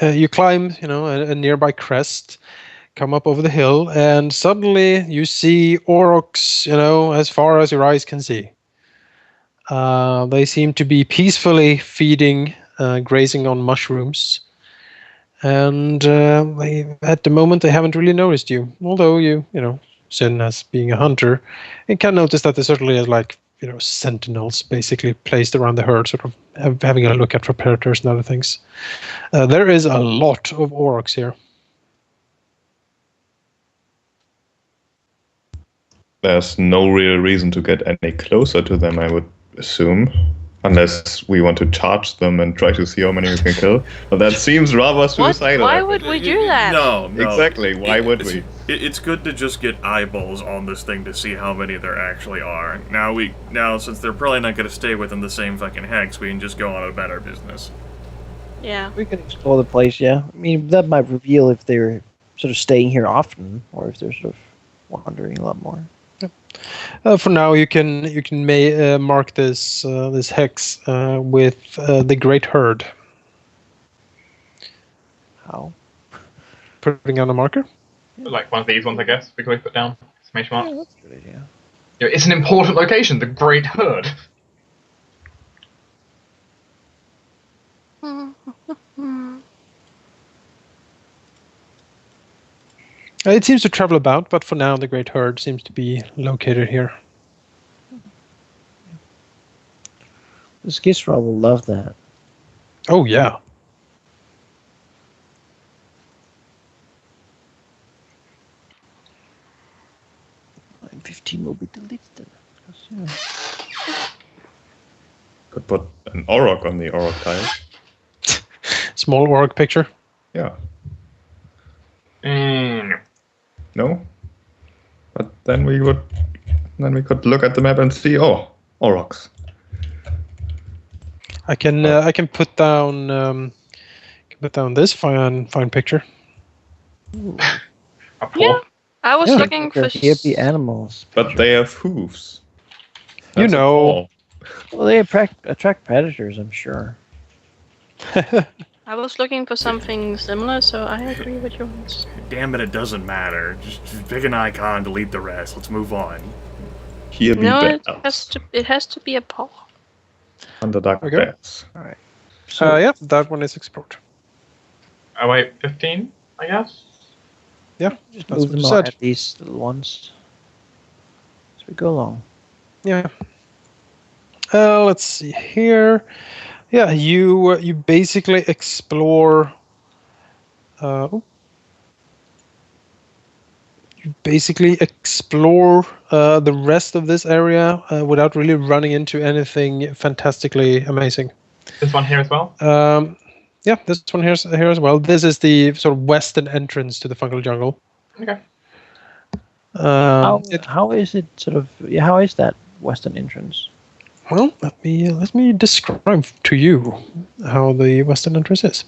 You climb, a nearby crest, come up over the hill, and suddenly you see aurochs, as far as your eyes can see. They seem to be peacefully feeding, grazing on mushrooms. And at the moment, they haven't really noticed you. Although Sin, as being a hunter, you can notice that there certainly is sentinels basically placed around the herd, sort of having a look at for predators and other things. There is a lot of aurochs here. There's no real reason to get any closer to them, I would assume. Unless we want to charge them and try to see how many we can kill. But that seems rather suicidal. Why would we do that? No. Exactly, why would we? It's good to just get eyeballs on this thing to see how many there actually are. Now, since they're probably not going to stay within the same fucking hex, we can just go on about our business. Yeah. We can explore the place, yeah. I mean, that might reveal if they're sort of staying here often, or if they're sort of wandering a lot more. For now, you can mark this hex with the Great Herd. How? Putting on a marker. Like one of these ones, I guess. We could put down exclamation mark. Yeah, that's a good idea. It's an important location. The Great Herd. It seems to travel about, but for now, the Great Herd seems to be located here. The Skisra will love that. Oh, yeah. Line 15 will be deleted. Yeah. Could put an auroch on the auroch tile. Small auroch picture. Yeah. No. No? But then we could look at the map and see, aurochs. I can put down this fine picture. Yeah. I was looking for... Here be animals. But they have hooves. That's Well, they attract predators, I'm sure. I was looking for something similar, so I agree with Jonas. Damn it doesn't matter. Just pick an icon, delete the rest. Let's move on. Here be No, bears. it has to be a paw. Underdark Okay. bears. All right. Yeah, that one is explored. Oh wait, 15, I guess? Yeah, Just that's move what you them said. at these little ones as we go along. Yeah. Let's see here. Yeah, you basically explore. You basically explore the rest of this area without really running into anything fantastically amazing. This one here as well? Yeah, this one here as well. This is the sort of western entrance to the fungal jungle. Okay. How is it sort of? Yeah, how is that western entrance? Well, let me describe to you how the western entrance is.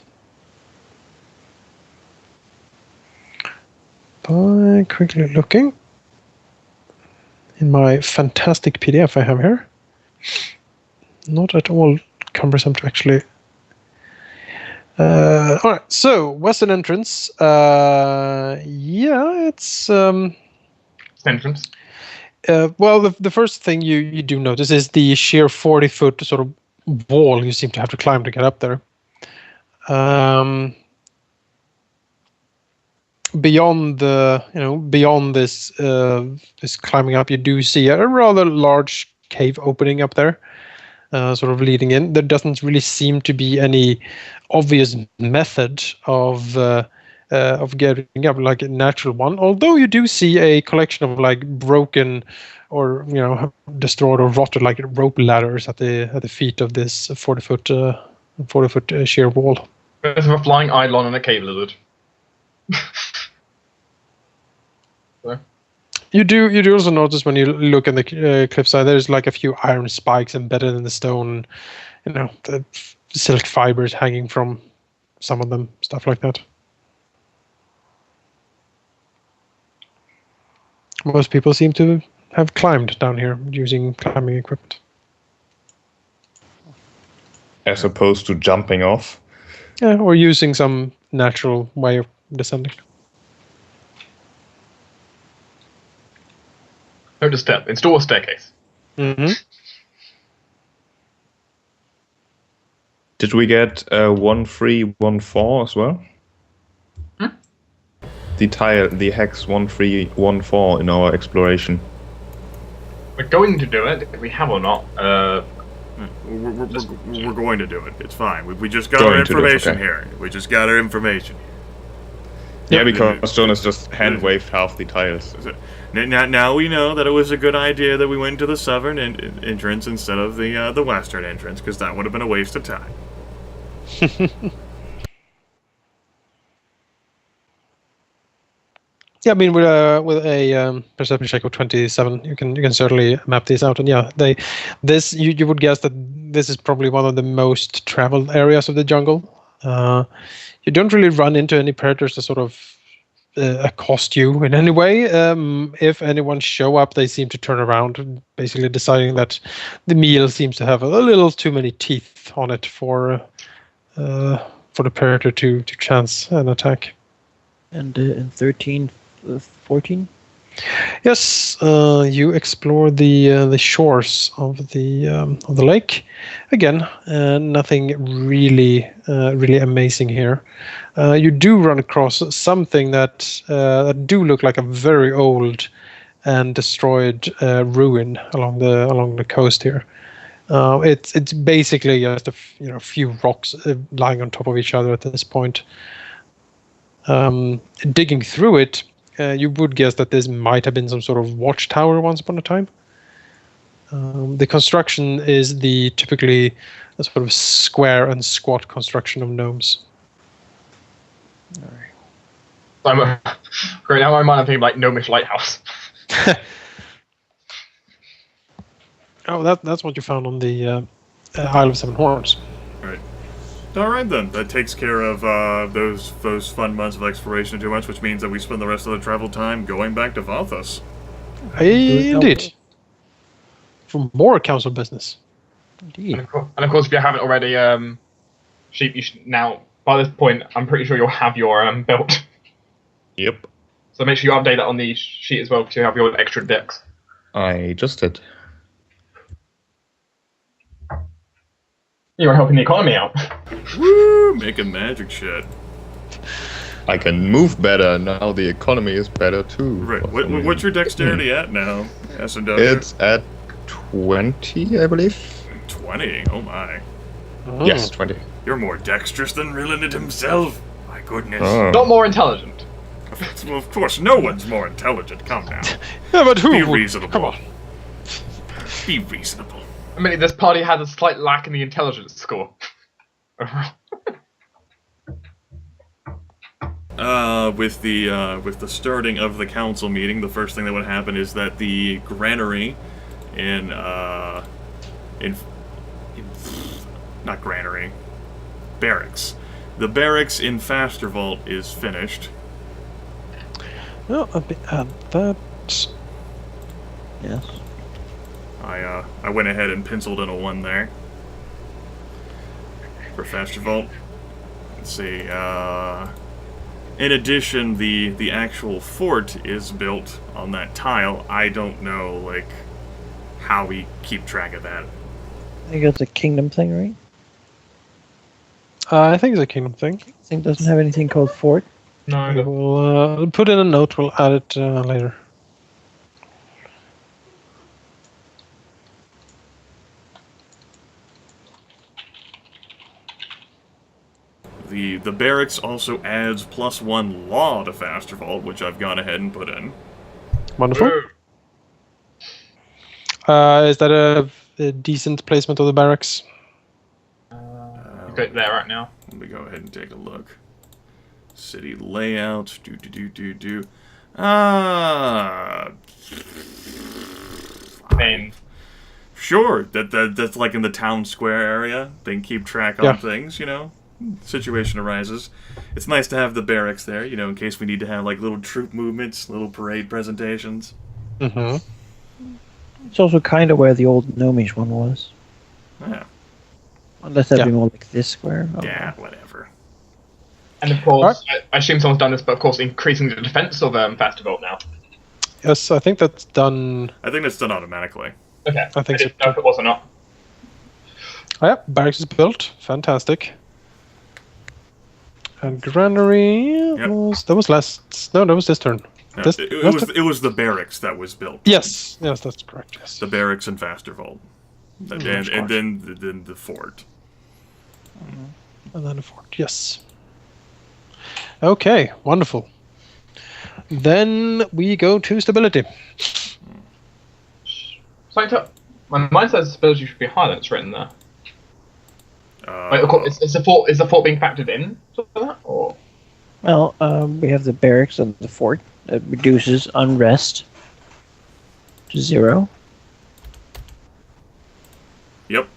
By quickly looking in my fantastic PDF I have here. Not at all cumbersome to actually. All right, so western entrance. Yeah, it's. Entrance. Well, the first thing you do notice is the sheer 40-foot sort of wall you seem to have to climb to get up there. Beyond this this climbing up, you do see a rather large cave opening up there, sort of leading in. There doesn't really seem to be any obvious method of getting up, like a natural one. Although you do see a collection of like broken, or destroyed or rotted like rope ladders at the feet of this 40-foot sheer wall. There's a flying eidolon and a cave lizard. So. You do also notice when you look at the cliffside, there's like a few iron spikes embedded in the stone. The silk fibers hanging from some of them, stuff like that. Most people seem to have climbed down here using climbing equipment. As opposed to jumping off. Yeah, or using some natural way of descending. Note a step. Install a staircase. Mm-hmm. Did we get 1314 as well? The hex 1314 in our exploration. We're going to do it. If we have or not. We're going to do it. It's fine. We just got Going our to do it, information okay. here. We just got our information. Yeah, because Jonas just hand waved half the tiles. Now we know that it was a good idea that we went to the southern entrance instead of the western entrance, because that would have been a waste of time. Yeah, I mean, with a perception check of 27, you can certainly map these out. And yeah, you would guess that this is probably one of the most traveled areas of the jungle. You don't really run into any predators that sort of accost you in any way. If anyone show up, they seem to turn around, basically deciding that the meal seems to have a little too many teeth on it for the predator to chance an attack. And in 13, 14? Yes, you explore the shores of the lake. Again, nothing really amazing here. You do run across something that do look like a very old and destroyed ruin along the coast here. It's basically just a few rocks lying on top of each other at this point. Digging through it, you would guess that this might have been some sort of watchtower once upon a time. The construction is the typically a sort of square and squat construction of gnomes. Right now I'm thinking like Gnomish Lighthouse. Oh, that's what you found on the Isle of Seven Horns. Right. All right then. That takes care of those fun months of exploration 2 months, which means that we spend the rest of the travel time going back to Valthos. Indeed. For more council business. Indeed. And of course, if you haven't already, sheep, you should now. By this point, I'm pretty sure you'll have your built. Yep. So make sure you update that on the sheet as well, because you have your extra decks. I just did. You are helping the economy out. Woo! Making magic shit. I can move better, now the economy is better too. Right. What's your dexterity at now, S&W? It's at 20, I believe. 20? Oh my. Oh. Yes, 20. You're more dexterous than Rillinid himself. My goodness. Oh. Not more intelligent. Well, of course, no one's more intelligent. Come now. Yeah, but who Be would- reasonable. Come on. Be reasonable. I mean, this party has a slight lack in the intelligence score. With the starting of the council meeting, the first thing that would happen is that the granary in not granary, barracks. The barracks in Fastervault is finished. Well, I'll add that. Yes. I went ahead and penciled in a 1 there for Fastervault. Let's see. In addition, the actual fort is built on that tile. I don't know, like, how we keep track of that. I think it's a kingdom thing, right? I think it's a kingdom thing. I think it doesn't have anything called fort. No, We'll put in a note. We'll add it later. The barracks also adds +1 law to Fastervault, which I've gone ahead and put in. Wonderful. Is that a decent placement of the barracks? you got it there right now. Let me go ahead and take a look. City layout. Do. Main. Sure. That's like in the town square area. They can keep track on things, you know. Situation arises. It's nice to have the barracks there, you know, in case we need to have like little troop movements, little parade presentations. Mm-hmm. It's also kind of where the old gnomish one was. Yeah. Unless that'd be more like this square. Oh, Yeah, whatever. And of course, I assume someone's done this, but of course, increasing the defense of Fasterbolt now. Yes, I think that's done. I think that's done automatically. Okay, I think didn't so. know if it was or not. Oh, yeah, barracks is built. Fantastic. And granary that was last. No, that was this turn. No, This- it was the barracks that was built. Yes, that's correct. Yes. The barracks and Fastervolt. And then the fort. And then a fort. Yes. Okay, wonderful. Then we go to stability. My mind says stability should be higher than it's written there. Wait, is the fort being factored in to that, or? Well, we have the barracks and the fort that reduces unrest to 0. Yep.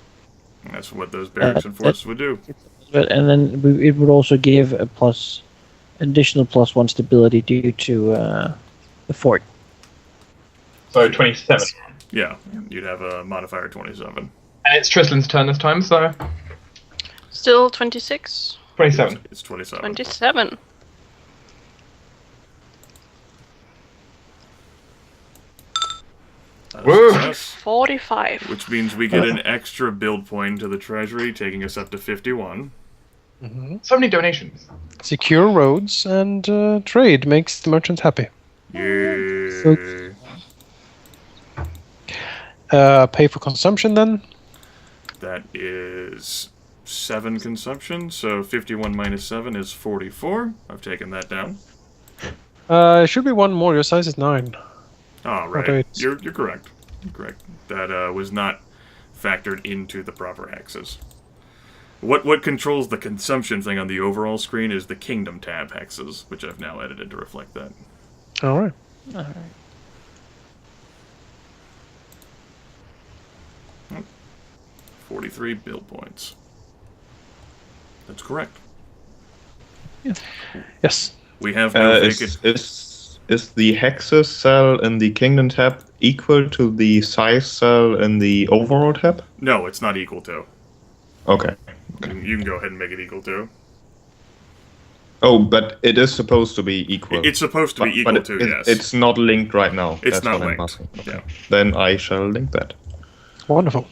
That's what those barracks and forts would do. And then it would also give a additional +1 stability due to the fort. So 27. Yeah, you'd have a modifier 27. And it's Tristlan's turn this time, so Still 26. 27. It's 27. 27. Woo! Success, 45. which means we get an extra build point to the treasury, taking us up to 51. So many donations. Secure roads and trade makes the merchants happy. Yeah. Pay for consumption then. That is 7 consumption, so 51 minus 7 is 44. I've taken that down. It should be one more. Your size is 9. Oh, right. Okay. You're correct. Correct. That was not factored into the proper hexes. What controls the consumption thing on the overall screen is the Kingdom tab hexes, which I've now edited to reflect that. All right. 43 build points. That's correct. Yes. We have no vacant... Is the hexes cell in the Kingdom tab equal to the size cell in the overall tab? No, it's not equal to. Okay. You can go ahead and make it equal to. Oh, but it is supposed to be equal. It's supposed to be equal but to, yes. It's not linked right now. It's That's not what I'm linked. asking. Okay. Yeah. Then I shall link that. Wonderful.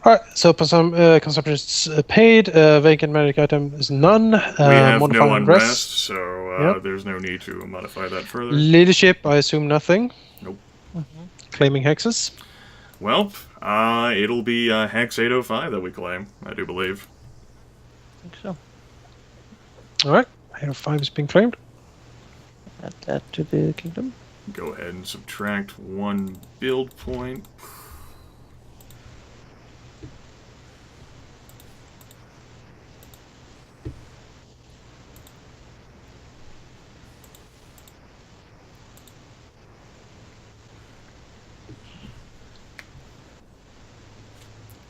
All right. So consumption is paid. Vacant magic item is none. We have Modify no unrest, unrest. so there's no need to modify that further. Leadership, I assume nothing. Nope. Claiming hexes. Well, it'll be Hex 805 that we claim, I do believe. I think so. All right. 805 is being claimed. Add that to the kingdom. Go ahead and subtract 1 build point.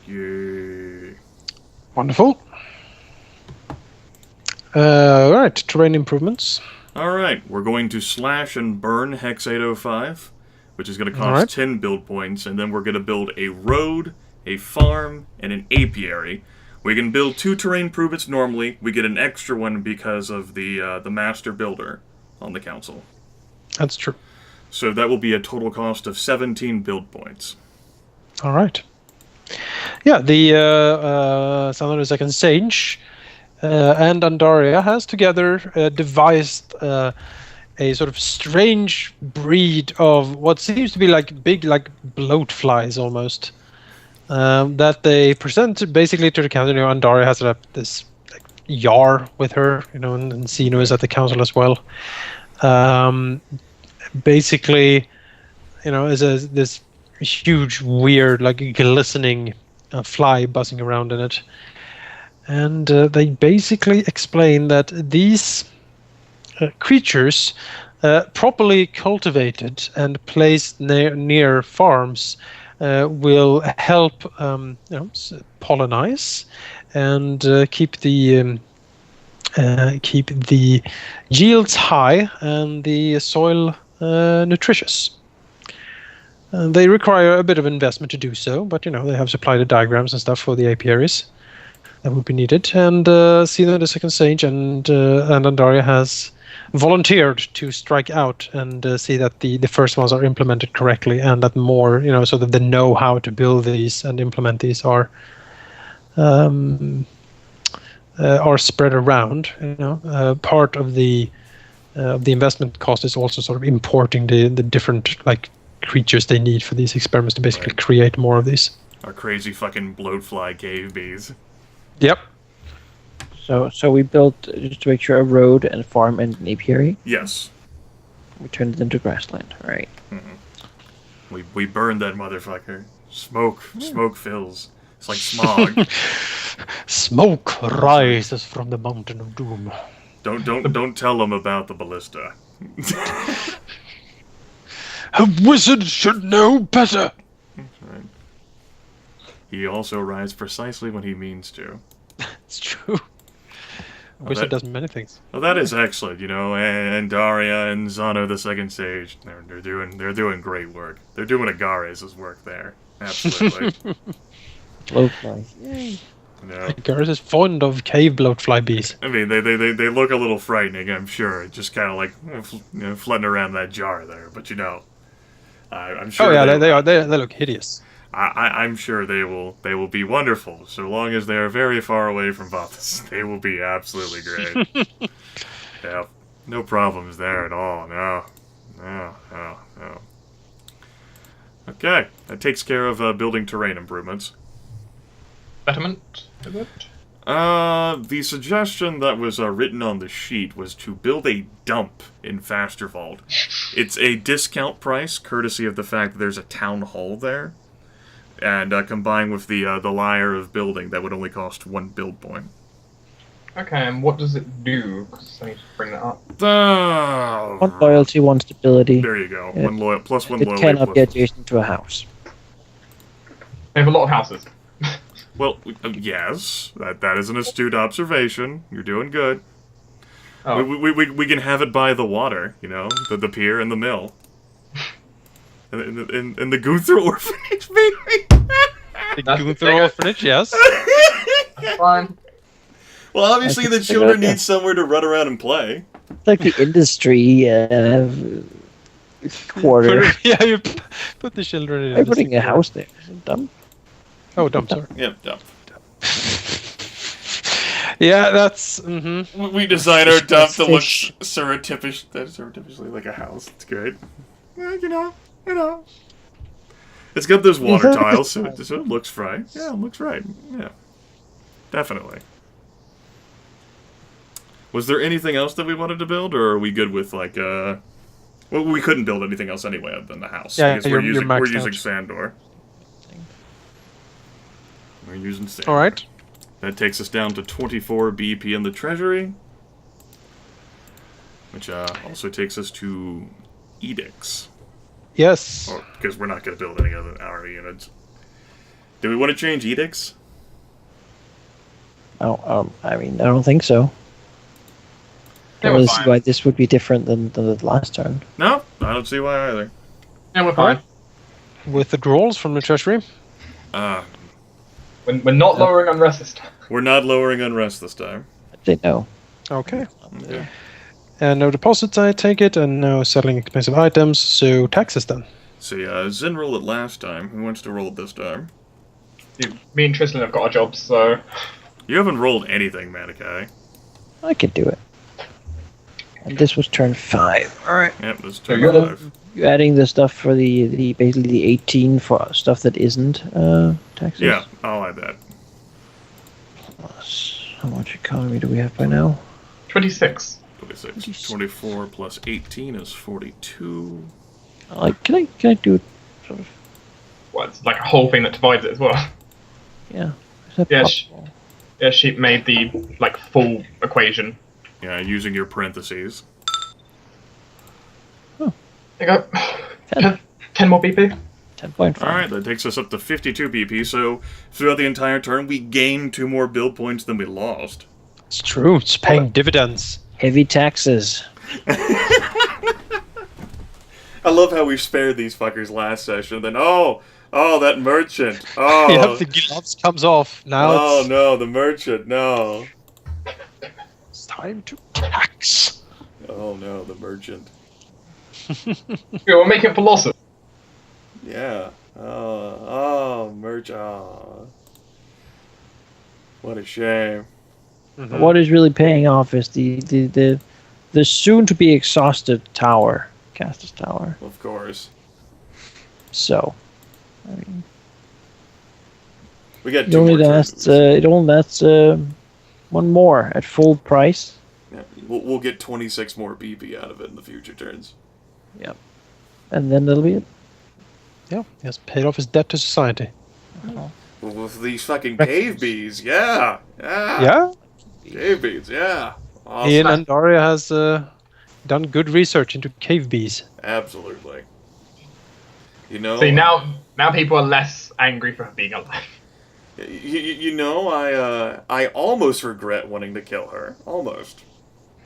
Yay. Wonderful. All right. Terrain improvements. Alright, we're going to slash and burn Hex 805, which is going to cost Alright. 10 build points, and then we're going to build a road, a farm, and an apiary. We can build 2 terrain improvements normally. We get an extra one because of the master builder on the council. That's true. So that will be a total cost of 17 build points. All right. Yeah, the Southern Second Sage and Andaria has together devised a sort of strange breed of what seems to be like big, like bloat flies almost. That they present basically to the council. You know, Andaria has this like, Yar with her, you know, and Zeno is at the council as well. Basically, you know, is this huge, weird, like glistening fly buzzing around in it. And they basically explain that these creatures, properly cultivated and placed near farms, will help pollinize and keep the yields high and the soil nutritious. They require a bit of investment to do so, but you know they have supplied the diagrams and stuff for the apiaries. that would be needed. And Sina, the second sage, and Andaria has volunteered to strike out and see that the first ones are implemented correctly, and that more, so that they know how to build these and implement these are spread around. Part of the investment cost is also sort of importing the different creatures they need for these experiments to basically create more of these. Our crazy fucking bloatfly cave bees. Yep. So we built, just to make sure, a road and a farm and an apiary. Yes. We turned it into grassland. All right. We burned that motherfucker. Smoke fills. It's like smog. Smoke rises from the mountain of doom. Don't tell them about the ballista. A wizard should know better. That's right. He also rides precisely when he means to. It's true. A wizard does many things. Well, that is excellent, and Daria and Zano the second sage, they're doing great work. They're doing Agares' work there. Absolutely. Blowfly. Yay. Agares is fond of cave bloatfly bees. I mean, they look a little frightening, I'm sure. Just kind of like floating around that jar there, but I'm sure. Oh yeah, they look hideous. I'm sure they will be wonderful, so long as they are very far away from Vathis. They will be absolutely great. Yeah, no problems there at all. No. Okay, that takes care of building terrain improvements. Betterment, is it? The suggestion that was written on the sheet was to build a dump in Fastervault. It's a discount price, courtesy of the fact that there's a town hall there. And combined with the Lyre of building, that would only cost 1 build point. Okay, and what does it do? Because I need to bring that up. 1 loyalty, 1 stability. There you go. Yeah. 1 loyalty. It cannot be adjacent to a house. We have a lot of houses. Well, yes, that is an astute observation. You're doing good. Oh. We can have it by the water, the pier and the mill. And the Gunther orphanage, baby. The Gunther orphanage, yes. Fine. Well, obviously the children need somewhere to run around and play. It's like the industry quarter. You put the children in. I'm putting a house there. Is it dumb? Oh, dump, sorry. Yep, dump. Yeah, that's. Mm-hmm. We design our dump that looks surreptitiously like a house. It's great. Yeah, It's got those water tiles, so it looks right. Yeah, it looks right. Yeah, definitely. Was there anything else that we wanted to build, or are we good with Well, we couldn't build anything else anyway other than the house. Yeah, because we're using Sandor. We're using Sandor. All right. That takes us down to 24 BP in the treasury, which also takes us to edicts. Yes. Because we're not going to build any other our units. Do we want to change edicts? Oh, I don't think so. I Yeah, don't we're see fine. why this would be different than the last turn. No, I don't see why either. Yeah, we're fine. Withdrawals from the treasury. We're not lowering unrest this time. We're not lowering unrest this time. I'd say no. Okay. Yeah. And no deposits, I take it, and no selling expensive items, so taxes then. See, Zin rolled it last time. Who wants to roll it this time? Me and Tristan have got our jobs, so... You haven't rolled anything, Manaki. I could do it. And this was turn 5. All right. Yep, this is So turn you're the- 5. You adding the stuff for the basically the 18 for stuff that isn't taxes? Yeah, I'll add that. Plus, how much economy do we have by now? 26. 26. 24 plus 18 is 42. Can I do it sort of? Well, it's like a whole thing that divides it as well. Yeah. Is that Yeah, possible? Yeah, she made the, full equation. Yeah, using your parentheses. There you go. 10 more BP. 10.5. Alright, that takes us up to 52 BP, so throughout the entire turn, we gained 2 more build points than we lost. It's true. It's paying dividends. Heavy taxes. I love how we spared these fuckers last session, then, Oh, that merchant. Oh. Yep, the gloves comes off. Now Oh it's, no, the merchant. No. it's time to tax. Oh no, the merchant. We're making philosophy. Yeah. Oh, merch. Oh. What a shame. Mhm. What is really paying off is the soon to be exhausted tower, Castus Tower. Of course. So, I mean, We got it two only more lasts. turns. It only lasts one more at full price. Yeah, we'll get 26 more BP out of it in the future turns. And then that'll be it. Yeah, he has paid off his debt to society. With these fucking cave bees, yeah. Yeah, Cave bees, yeah. Ian Awesome. Andaria has done good research into cave bees. Absolutely. You know. See, now people are less angry for her being alive. You know, I almost regret wanting to kill her. Almost.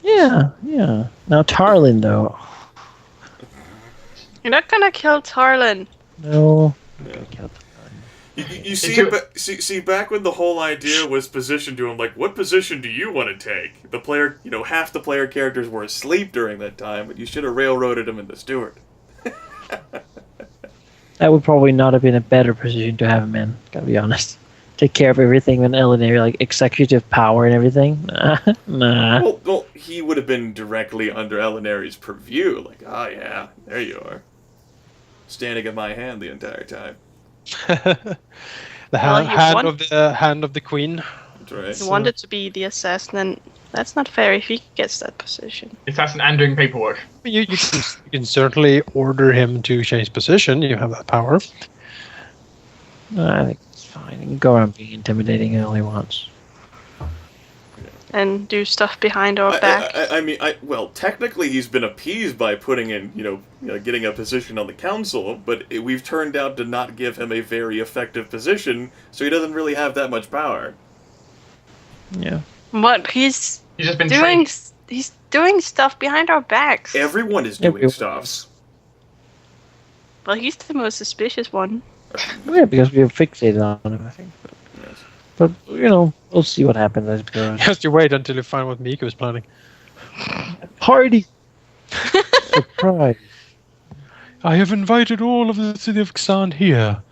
Yeah. Now Tarlin, though. You're not gonna kill Tarlin. No. Yeah. You see, back when the whole idea was positioned to him, like, what position do you want to take? The player, half the player characters were asleep during that time, but you should have railroaded him into Steward. That would probably not have been a better position to have him in, gotta be honest. Take care of everything when Eleanor, like executive power and everything. Nah. Well, he would have been directly under Elinari's purview. Like, oh yeah, there you are. Standing at my hand the entire time. The Well, he hand of the queen. That's right. He wanted to be the assassin, and that's not fair if he gets that position. Assassin and doing paperwork. You can certainly order him to change position. You have that power. I think it's fine. He can go around being intimidating all he wants. And do stuff behind our back. I mean, well, technically he's been appeased by putting in, getting a position on the council, but we've turned out to not give him a very effective position, so he doesn't really have that much power. Yeah. But he's He's just been doing trained. he's doing stuff behind our backs. Everyone is doing Everyone stuff. is. Well, he's the most suspicious one. Yeah, because we are fixated on him, I think. Yes. But we'll see what happens as it goes. You have to wait until you find what Mika was planning. Party! Surprise! I have invited all of the city of Xan here.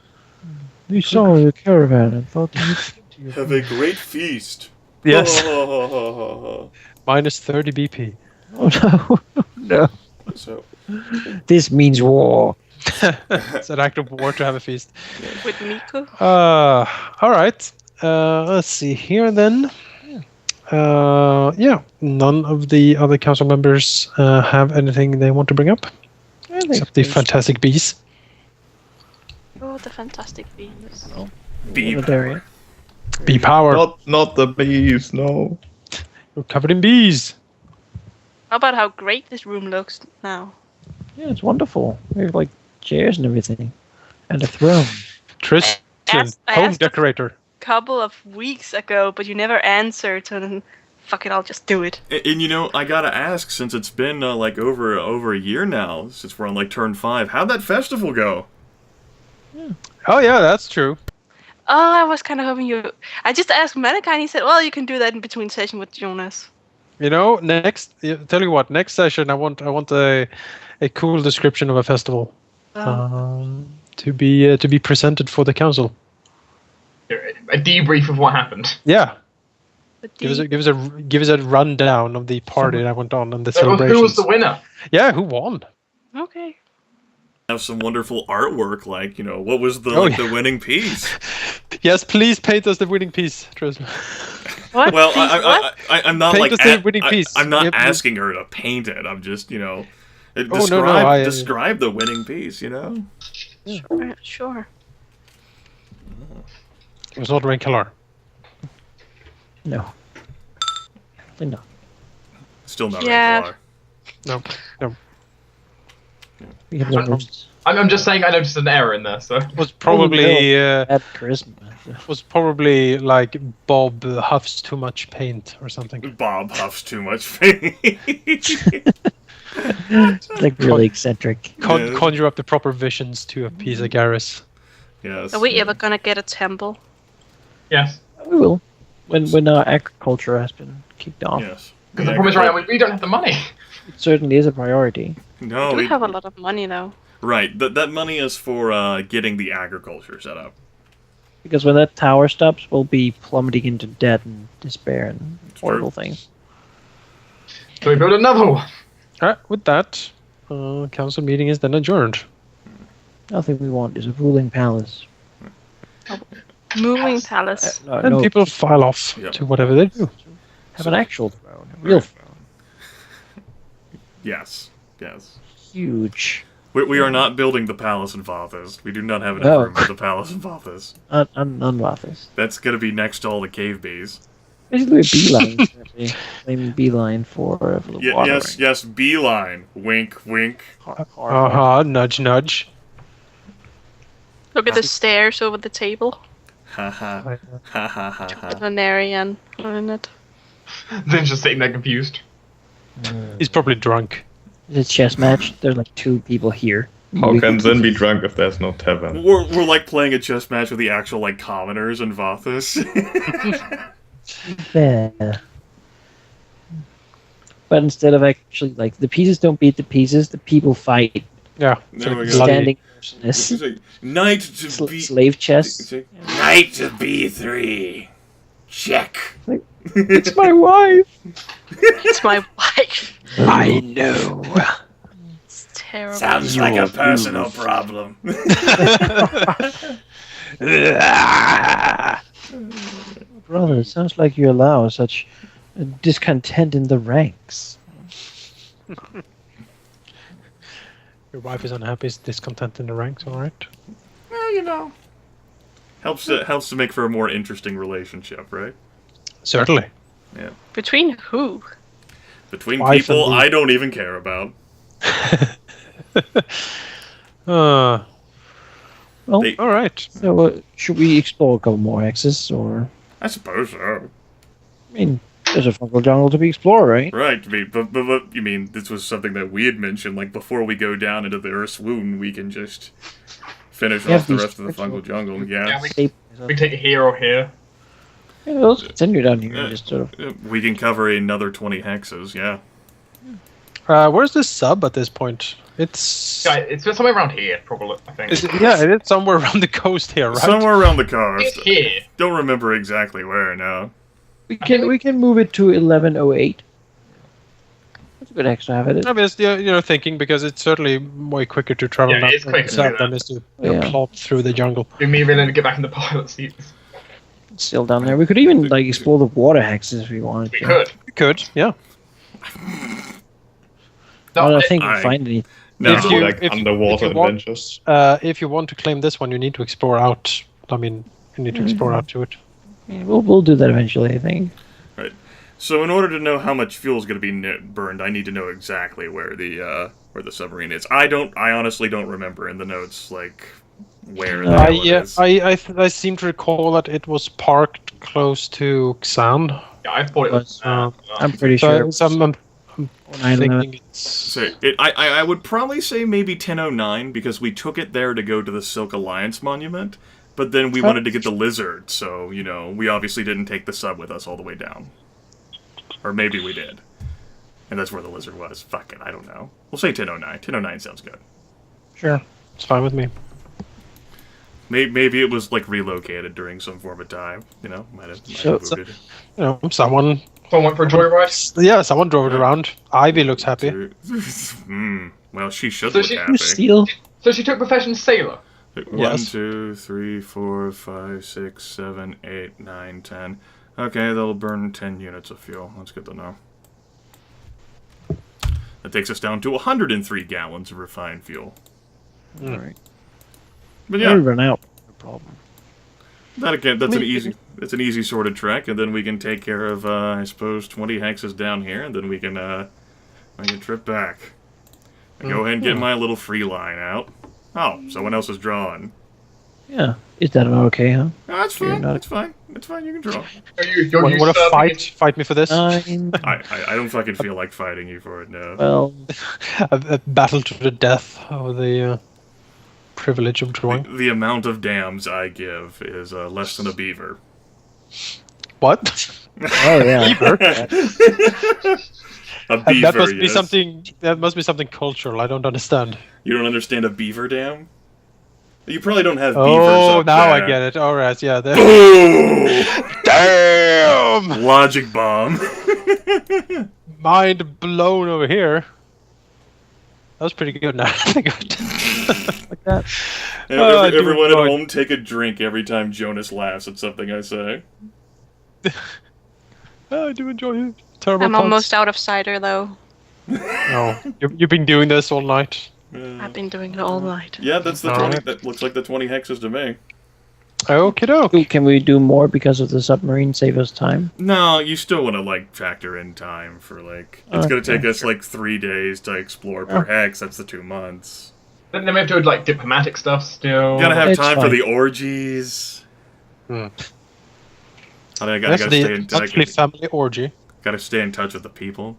They saw the caravan and thought you Have a great feast. Yes. Oh. Minus 30 BP. Oh no! No. So, This means war. It's an act of war to have a feast. With Miko. All right. Let's see here then. Yeah, none of the other council members have anything they want to bring up, I think except the there's- fantastic bees. Oh, the fantastic bees. bee Vytharia. Bee power. Not the bees, no. You're covered in bees. How about how great this room looks now? Yeah, it's wonderful. We have like chairs and everything, and a throne. Tristan, I home asked- decorator. Couple of weeks ago, but you never answered, so then fuck it, I'll just do it. And I gotta ask, since it's been like over a year now, since we're on like turn 5, how'd that festival go? Oh yeah, that's true. Oh, I was kind of hoping you. I just asked Manaki, and he said, "Well, you can do that in between session with Jonas." Tell you what, next session I want a cool description of a festival to be presented for the council. A debrief of what happened. Yeah, But give us a rundown of the party that went on and the Who celebrations. was the winner? Yeah, who won? Okay. Have some wonderful artwork, like what was the Oh, the winning piece? Yes, please paint us the winning piece, Tristan. What? Well, What? I'm not Paint like us the winning piece. I'm not Yep. asking her to paint it. I'm just Oh, no, describe the winning piece. Sure. It was not Rae'nkalar. No. Probably not. Still not Yeah. Rae'nkalar. No. We have no I'm just saying I noticed an error in there, so. It was probably bad charisma. like Bob huffs too much paint or something. Bob huffs too much paint. It's like really eccentric. Yeah. Conjure up the proper visions to appease a Garrus. Yes. Are we ever gonna get a temple? Yes. We will. When our agriculture has been kicked off. Yes. Because the problem is right now we don't have the money. It certainly is a priority. No, We do have a lot of money though. Right. That money is for getting the agriculture set up. Because when that tower stops, we'll be plummeting into debt and despair and horrible things. So we build another one. With that, council meeting is then adjourned. Nothing we want is a ruling palace. Moving palace. And people file off to whatever they do. Have an actual throne, a real throne. Yes. Yes. Huge. We are not building the palace in Vathas. We do not have enough room for the palace in Vathas. Unvathas. That's going to be next to all the cave bees. Basically a beeline. Actually. Claiming beeline for the water. Yes, beeline. Wink, wink. Nudge, nudge. Look at the stairs over the table. Ha ha. Ha ha ha ha. Veterinarian in it. Then just sitting there confused. He's probably drunk. It's a chess match. There's like 2 people here. How can Zen be drunk if there's no tavern? We're like playing a chess match with the actual like commoners in Vathas. Yeah. But instead of actually, like, the pieces don't beat the pieces, the people fight. Yeah. There we go. Standing motionless. Knight to B. Slave chess. Knight to B3. Check. It's my wife. It's my wife. I know. It's terrible. Sounds like a personal problem. Brother, it sounds like you allow such discontent in the ranks. Your wife is unhappy, is discontent in the ranks, alright? Well, you know. Helps to make for a more interesting relationship, right? Certainly. Yeah. Between who? Between Wife people and I don't even care about. Well, alright. so should we explore a couple more hexes, or? I suppose so. I mean, there's a fungal jungle to be explored, right? Right, but you mean this was something that we had mentioned, like before we go down into the Earth's wound, we can just finish off the rest of the fungal jungle. Yeah, We can take it here or here. Yeah, let's continue down here. Just sort of. we can cover another 20 hexes. Yeah. Where's the sub at this point? It's It's been somewhere around here, probably. I think. it is somewhere around the coast here, right? Somewhere around the coast. It's here. Don't remember exactly where now. We can move it to 1108. That's a good hex to have it. I mean, it's, thinking because it's certainly way quicker to travel Yeah, down it's quicker to south do than that. is to Yeah. plop through the jungle. We may really to get back in the pilot seats. It's still down there. We could even like explore the water hexes if we wanted We to. could. You could, yeah. I No, don't think I- we find anything. No, If you- like if- underwater if you want- adventures. If you want to claim this one, you need to explore out. I mean, you need to explore out to it. Yeah, we'll do that eventually, I think. Right. So in order to know how much fuel is going to be burned, I need to know exactly where the submarine is. I honestly don't remember in the notes like where the hell it is. I seem to recall that it was parked close to Xan. Yeah, I thought it was. I'm pretty sure. So I'm thinking it's. So I would probably say maybe 1009 because we took it there to go to the Silk Alliance monument, but then we wanted to get the lizard, so we obviously didn't take the sub with us all the way down, or maybe we did, and that's where the lizard was. Fuck it, I don't know. We'll say 1009. 1009 sounds good. Sure, it's fine with me. Maybe it was like relocated during some form of time. Might have So- moved it. Someone. Someone went for a joyride. Yeah, someone drove it around. Ivy looks happy. Well, she should So look she- happy. You steal? So she took profession sailor. 1, Yes. 2, 3, 4, 5, 6, 7, 8, 9, 10. Okay, that'll burn 10 units of fuel. That's good to know. That takes us down to 103 gallons of refined fuel. Alright. But Yeah. yeah, We run out. No problem. that's an easy sorted trek, and then we can take care of I suppose 20 hexes down here, and then we can trip back. Go ahead and get my little free line out. Oh, someone else is drawing. Yeah. Is that okay, huh? Oh, that's You're fine. not- That's fine. That's fine. You can draw. You're Want to serving fight me for this? 9. I don't fucking feel like fighting you for it now. Well, A battle to the death over the privilege of drawing. The amount of dams I give is less than a beaver. What? Oh yeah. Beaver? A beaver, That must be yes. something. That must be something cultural. I don't understand. You don't understand a beaver dam? You probably don't have beavers Oh, up now there. I get it. All right, yeah. Boom! Damn! Logic bomb. Mind blown over here. That was pretty good. Now I think of it. Like that. I do Everyone at enjoy- home take a drink every time Jonas laughs at something I say. I do enjoy it. Terrible. I'm puns. almost out of cider though. No, you've been doing this all night. I've been doing it all night. Yeah, that's the All 20. right. That looks like the 20 hexes to me. Okie doke. Ooh, can we do more because of the submarine save us time? No, you still want to like factor in time for like it's gonna Okay, take us like 3 days to explore per hex. That's the 2 months. Then we have to do like diplomatic stuff still. Gotta have It's time for fine. the orgies. Hmm. I That's gotta the monthly family orgy. gotta stay in touch with the people.